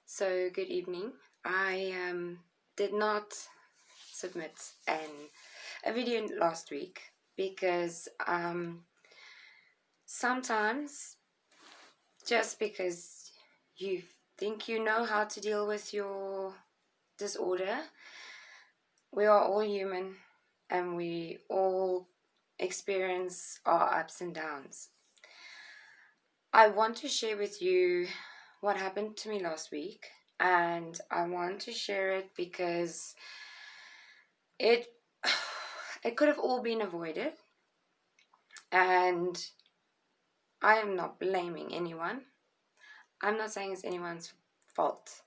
So, good evening. I did not submit a video last week because sometimes just because you think you know how to deal with your disorder, we are all human and we all experience our ups and downs. I want to share with you what happened to me last week, and I want to share it because it it could have all been avoided, and I am not blaming anyone. I'm not saying it's anyone's fault.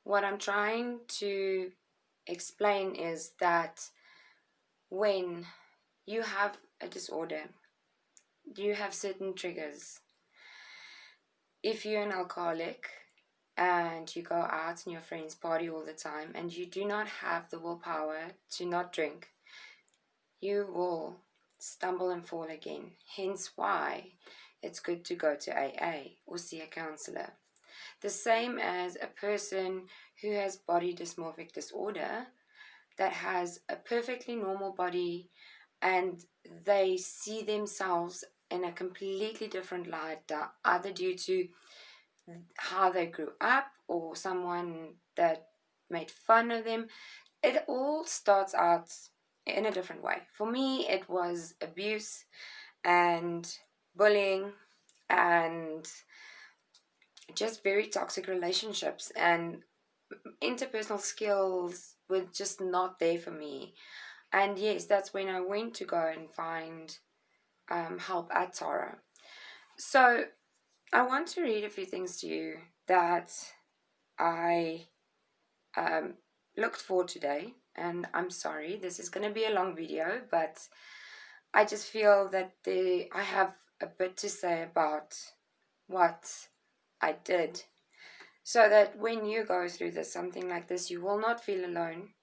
What I'm trying to explain is that when you have a disorder, you have certain triggers. If you're an alcoholic and you go out and your friends party all the time and you do not have the willpower to not drink, you will stumble and fall again. Hence why it's good to go to AA or see a counselor. The same as a person who has body dysmorphic disorder that has a perfectly normal body and they see themselves in a completely different light, either due to how they grew up or someone that made fun of them. It all starts out in a different way. For me, it was abuse and bullying and just very toxic relationships, and interpersonal skills were just not there for me. And yes, that's when I went to go and find help at Tara. So I want to read a few things to you that I looked for today. And I'm sorry, this is going to be a long video, but I just feel that I have a bit to say about what I did, so that when you go through something like this, you will not feel alone.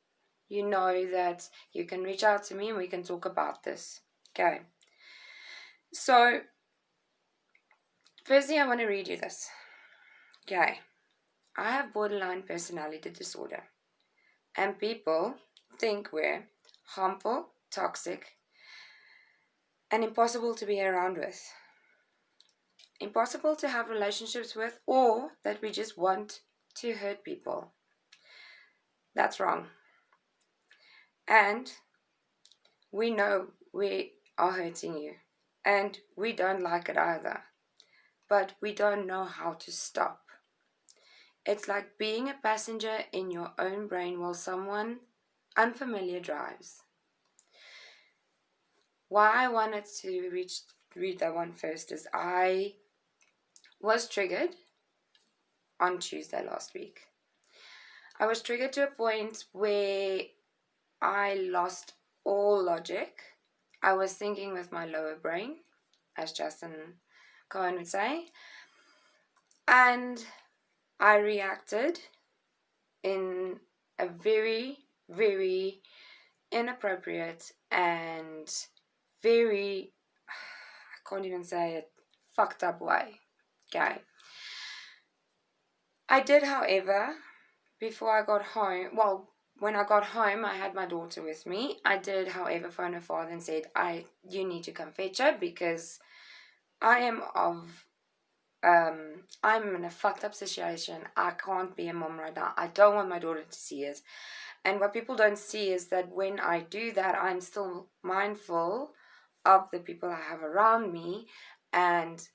You know that you can reach out to me and we can talk about this. Okay. So, firstly, I want to read you this. Okay. I have borderline personality disorder, and people think we're harmful, toxic, and impossible to be around with, impossible to have relationships with, or that we just want to hurt people. That's wrong. And we know we are hurting you, and we don't like it either, but we don't know how to stop. It's like being a passenger in your own brain while someone unfamiliar drives. Why I wanted to read that one first is I was triggered on Tuesday last week. I was triggered to a point where I lost all logic. I was thinking with my lower brain, as Justin Cohen would say, and I reacted in a very, very inappropriate and very, I can't even say it, fucked up way. Okay. I did, however, before I got home, when I got home, I had my daughter with me. I did, however, phone her father and said, you need to come fetch her because I'm in a fucked up situation. I can't be a mom right now. I don't want my daughter to see it. And what people don't see is that when I do that, I'm still mindful of the people I have around me, and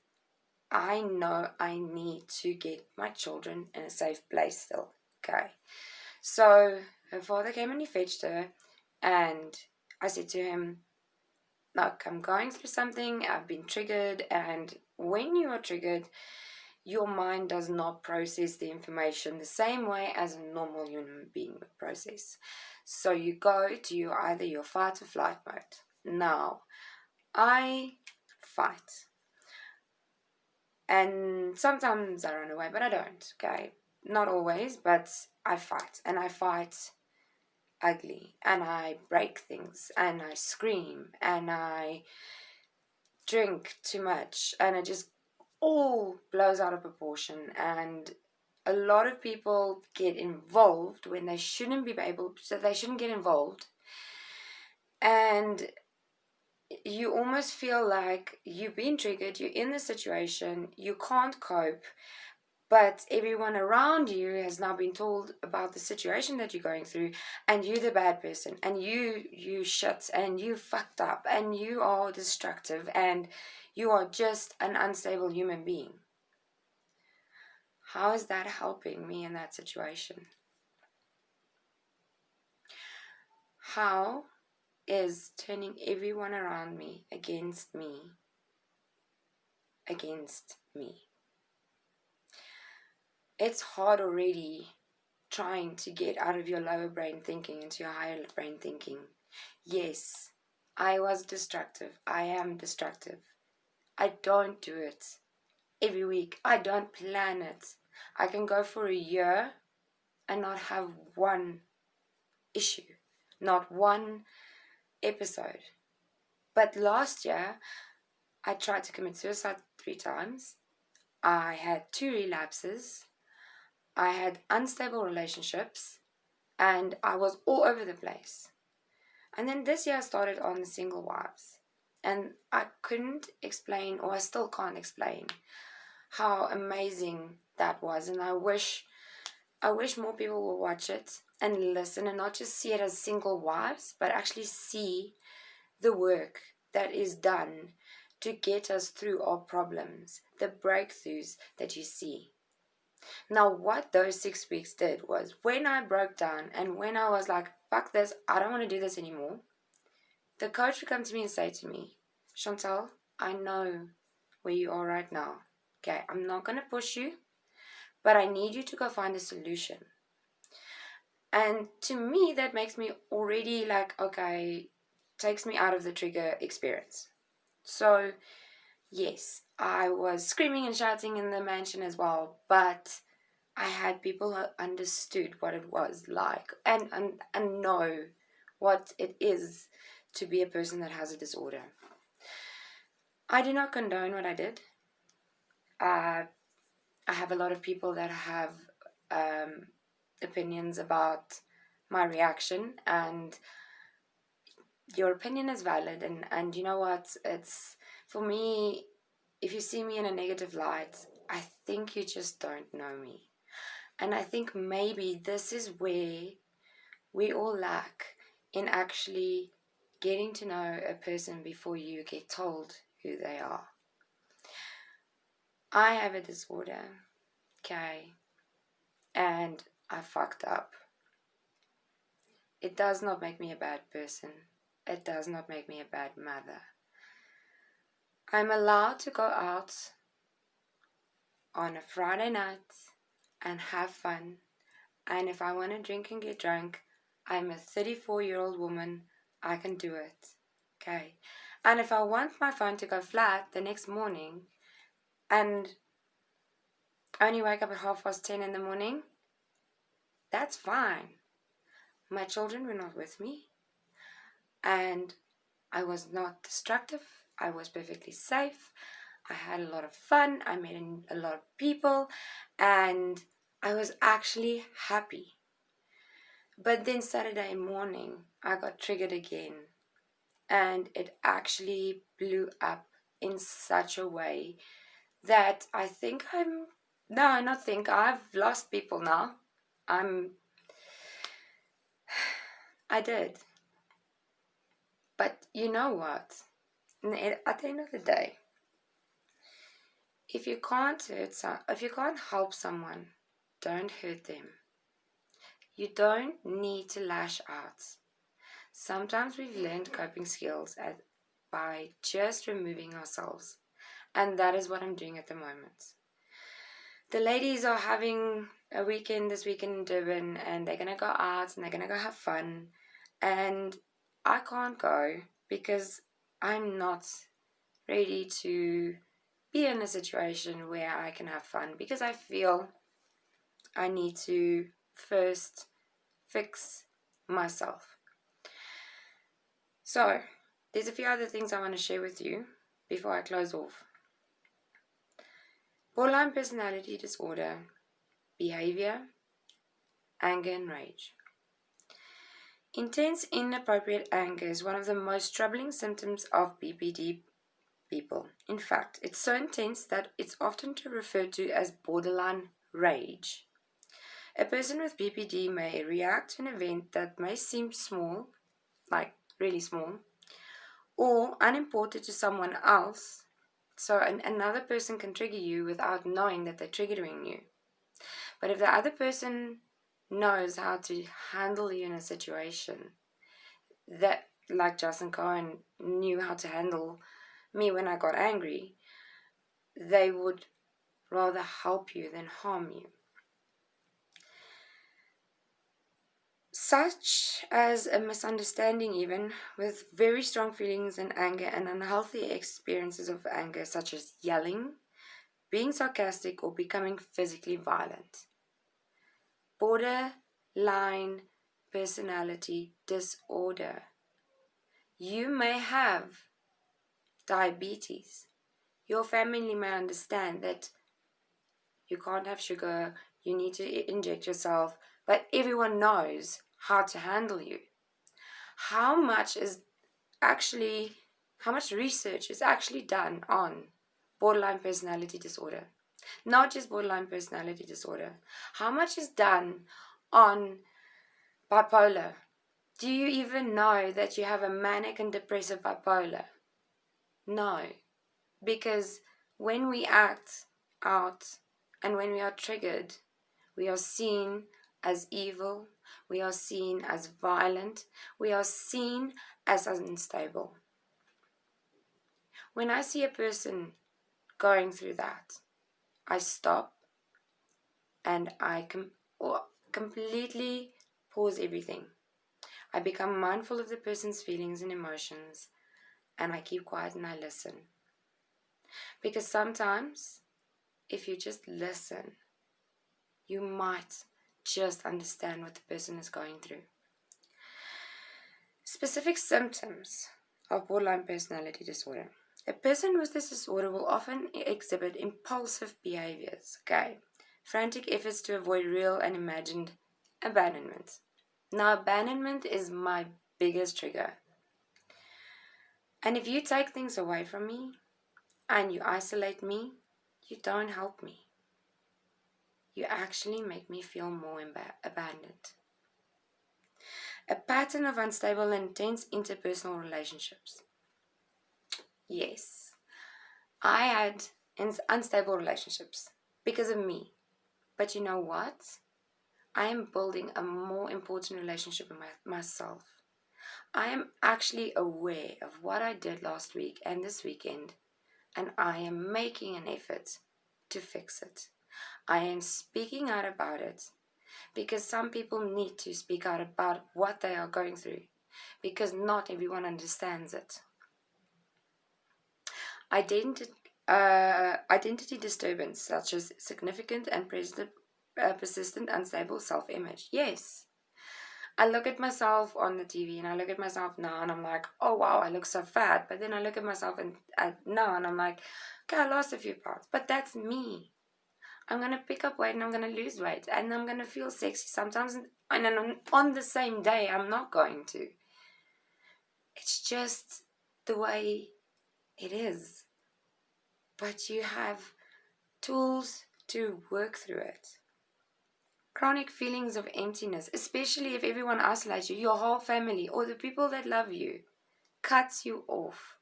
I know I need to get my children in a safe place still. Okay. So her father came and he fetched her, and I said to him, look, I'm going through something, I've been triggered, and when you are triggered, your mind does not process the information the same way as a normal human being would process. So you go to either your fight or flight mode. Now, I fight. And sometimes I run away, but I don't, okay? Not always, but I fight. And I fight ugly. And I break things. And I scream. And I drink too much. And it just all blows out of proportion. And a lot of people get involved when they shouldn't get involved, and you almost feel like you've been triggered, you're in the situation, you can't cope, but everyone around you has now been told about the situation that you're going through, and you're the bad person, and you shit, and you fucked up, and you are destructive, and you are just an unstable human being. How is that helping me in that situation? How is turning everyone around me against me? It's hard already trying to get out of your lower brain thinking into your higher brain thinking. Yes, I was destructive. I am destructive. I don't do it every week. I don't plan it. I can go for a year and not have one issue, not one episode. But last year, I tried to commit suicide 3 times. I had 2 relapses. I had unstable relationships. And I was all over the place. And then this year I started on the single wives. And I couldn't explain, or I still can't explain, how amazing that was. And I wish more people will watch it and listen, and not just see it as single wives, but actually see the work that is done to get us through our problems, the breakthroughs that you see. Now, what those 6 weeks did was, when I broke down and when I was like, fuck this, I don't want to do this anymore, the coach would come to me and say to me, Chantelle, I know where you are right now. Okay, I'm not going to push you, but I need you to go find a solution. And to me, that makes me already like, okay, takes me out of the trigger experience. So, yes, I was screaming and shouting in the mansion as well, but I had people who understood what it was like and know what it is to be a person that has a disorder. I do not condone what I did. I have a lot of people that have opinions about my reaction, and your opinion is valid, and you know what, it's, for me, if you see me in a negative light, I think you just don't know me. And I think maybe this is where we all lack, in actually getting to know a person before you get told who they are. I have a disorder, okay, and I fucked up. It does not make me a bad person. It does not make me a bad mother. I'm allowed to go out on a Friday night and have fun. And if I want to drink and get drunk, I'm a 34-year-old woman. I can do it. Okay. And if I want my phone to go flat the next morning and only wake up at 10:30 in the morning, that's fine. My children were not with me. And I was not destructive. I was perfectly safe. I had a lot of fun. I met a lot of people. And I was actually happy. But then Saturday morning, I got triggered again. And it actually blew up in such a way that I think I've lost people now. I did. But you know what? At the end of the day, if you can't help someone, don't hurt them. You don't need to lash out. Sometimes we've learned coping skills by just removing ourselves. And that is what I'm doing at the moment. The ladies are having a weekend this weekend in Durban, and they're going to go out and they're going to go have fun. And I can't go because I'm not ready to be in a situation where I can have fun, because I feel I need to first fix myself. So, there's a few other things I want to share with you before I close off. Borderline personality disorder behavior, anger, and rage. Intense, inappropriate anger is one of the most troubling symptoms of BPD people. In fact, it's so intense that it's often referred to as borderline rage. A person with BPD may react to an event that may seem small, like really small, or unimportant to someone else. So another person can trigger you without knowing that they're triggering you. But if the other person knows how to handle you in a situation, that, like Justin Cohen knew how to handle me when I got angry, they would rather help you than harm you. Such as a misunderstanding, even with very strong feelings and anger and unhealthy experiences of anger, such as yelling, being sarcastic, or becoming physically violent. Borderline personality disorder. You may have diabetes. Your family may understand that you can't have sugar, you need to inject yourself, but everyone knows how to handle you. How much research is actually done on borderline personality disorder? Not just borderline personality disorder. How much is done on bipolar? Do you even know that you have a manic and depressive bipolar? No. Because when we act out and when we are triggered, we are seen as evil, we are seen as violent, we are seen as unstable. When I see a person going through that, I stop and I completely pause everything. I become mindful of the person's feelings and emotions, and I keep quiet and I listen. Because sometimes, if you just listen, you might just understand what the person is going through. Specific symptoms of borderline personality disorder. A person with this disorder will often exhibit impulsive behaviors, frantic efforts to avoid real and imagined abandonment. Now, abandonment is my biggest trigger. And if you take things away from me and you isolate me, you don't help me. You actually make me feel more abandoned. A pattern of unstable and intense interpersonal relationships. Yes, I had unstable relationships because of me. But you know what? I am building a more important relationship with myself. I am actually aware of what I did last week and this weekend, and I am making an effort to fix it. I am speaking out about it because some people need to speak out about what they are going through because not everyone understands it. Identity disturbance, such as significant and persistent unstable self-image. Yes. I look at myself on the TV and I look at myself now and I'm like, oh wow, I look so fat. But then I look at myself now and I'm like, okay, I lost a few pounds. But that's me. I'm going to pick up weight and I'm going to lose weight. And I'm going to feel sexy sometimes. And then on the same day, I'm not going to. It's just the way it is. But you have tools to work through it. Chronic feelings of emptiness, especially if everyone isolates you, your whole family or the people that love you, cuts you off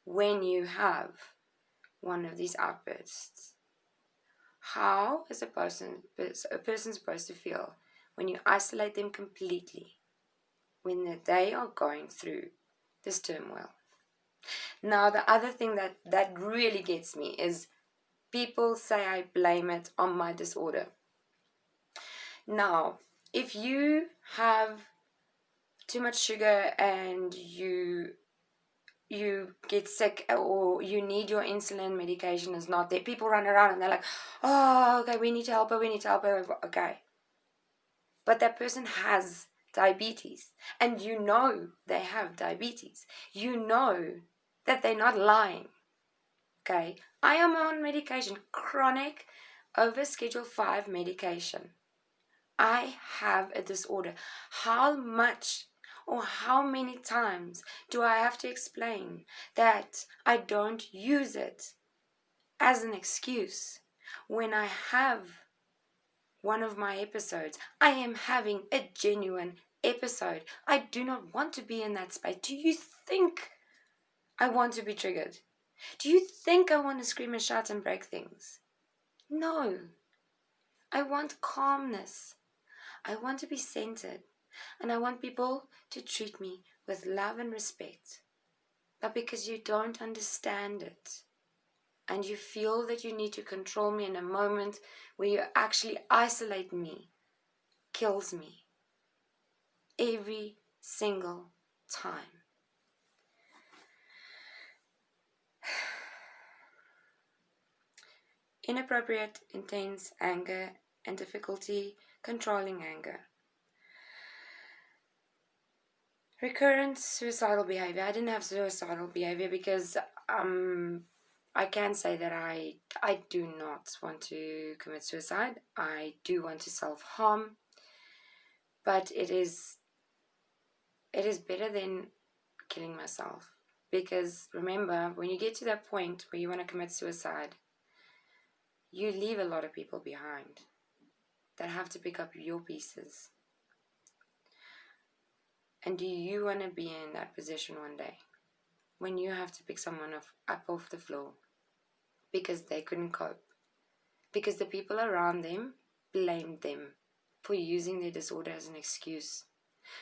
when you have one of these outbursts. How is a person supposed to feel when you isolate them completely, when they are going through this turmoil? Now, the other thing that really gets me is people say I blame it on my disorder. Now, if you have too much sugar and you get sick or you need your insulin medication is not there, people run around and they're like, oh, okay, we need to help her, okay. But that person has diabetes and you know they have diabetes. You know that they're not lying, okay. I am on medication, chronic over Schedule 5 medication. I have a disorder. How much or how many times do I have to explain that I don't use it as an excuse when I have one of my episodes? I am having a genuine episode. I do not want to be in that space. Do you think I want to be triggered? Do you think I want to scream and shout and break things? No. I want calmness. I want to be centered. And I want people to treat me with love and respect. But because you don't understand it, and you feel that you need to control me in a moment where you actually isolate me, kills me. Every single time. Inappropriate, intense anger and difficulty controlling anger. Recurrent suicidal behavior. I didn't have suicidal behavior because I can say that I do not want to commit suicide. I do want to self-harm, but it is better than killing myself. Because remember, when you get to that point where you want to commit suicide, you leave a lot of people behind that have to pick up your pieces. And do you want to be in that position one day when you have to pick someone up off the floor because they couldn't cope? Because the people around them blamed them for using their disorder as an excuse.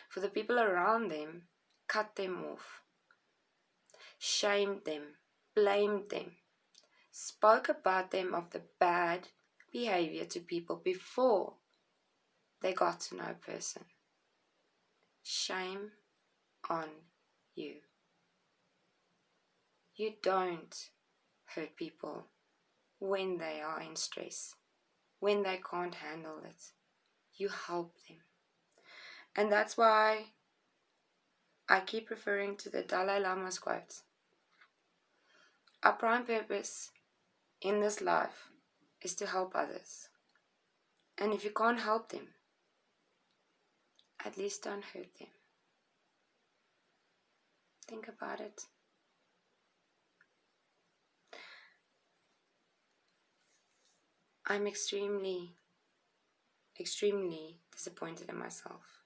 For the people around them cut them off, shamed them, blamed them, spoke about them of the bad behavior to people before they got to know a person. Shame on you. You don't hurt people when they are in stress, when they can't handle it. You help them. And that's why I keep referring to the Dalai Lama's quote. Our prime purpose in this life is to help others. And if you can't help them, at least don't hurt them. Think about it. I'm extremely disappointed in myself.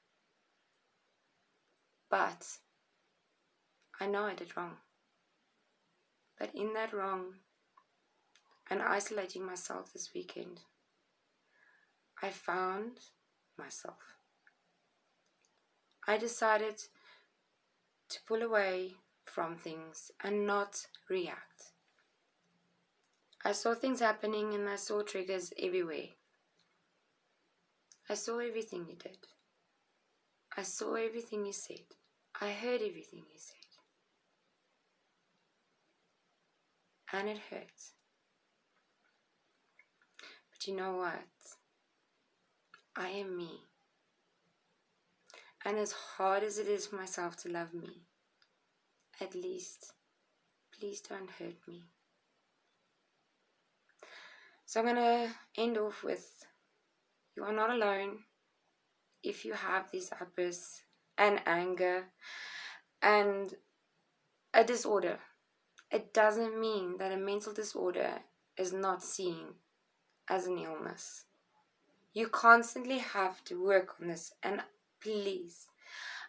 But I know I did wrong. But in that wrong and isolating myself this weekend, I found myself. I decided to pull away from things and not react. I saw things happening and I saw triggers everywhere. I saw everything you did. I saw everything you said. I heard everything you said. And it hurts. But you know what? I am me. And as hard as it is for myself to love me, at least, please don't hurt me. So I'm going to end off with, you are not alone if you have these outbursts and anger and a disorder. It doesn't mean that a mental disorder is not seen as an illness. You constantly have to work on this. And please,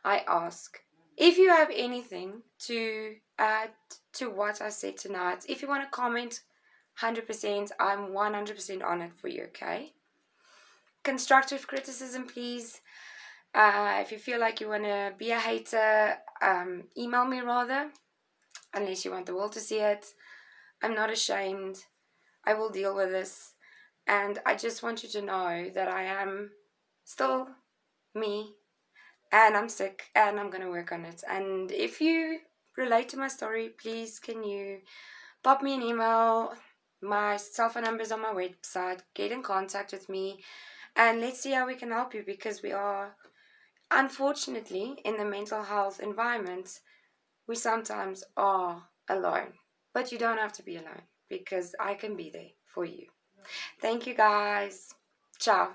I ask, if you have anything to add to what I said tonight, if you want to comment, 100%, I'm 100% on it for you, okay? Constructive criticism, please. If you feel like you want to be a hater, email me rather, unless you want the world to see it. I'm not ashamed. I will deal with this. And I just want you to know that I am still me, and I'm sick, and I'm going to work on it. And if you relate to my story, please can you pop me an email. My cell phone number is on my website. Get in contact with me, and let's see how we can help you, because we are, unfortunately, in the mental health environment, we sometimes are alone. But you don't have to be alone, because I can be there for you. Thank you guys. Ciao.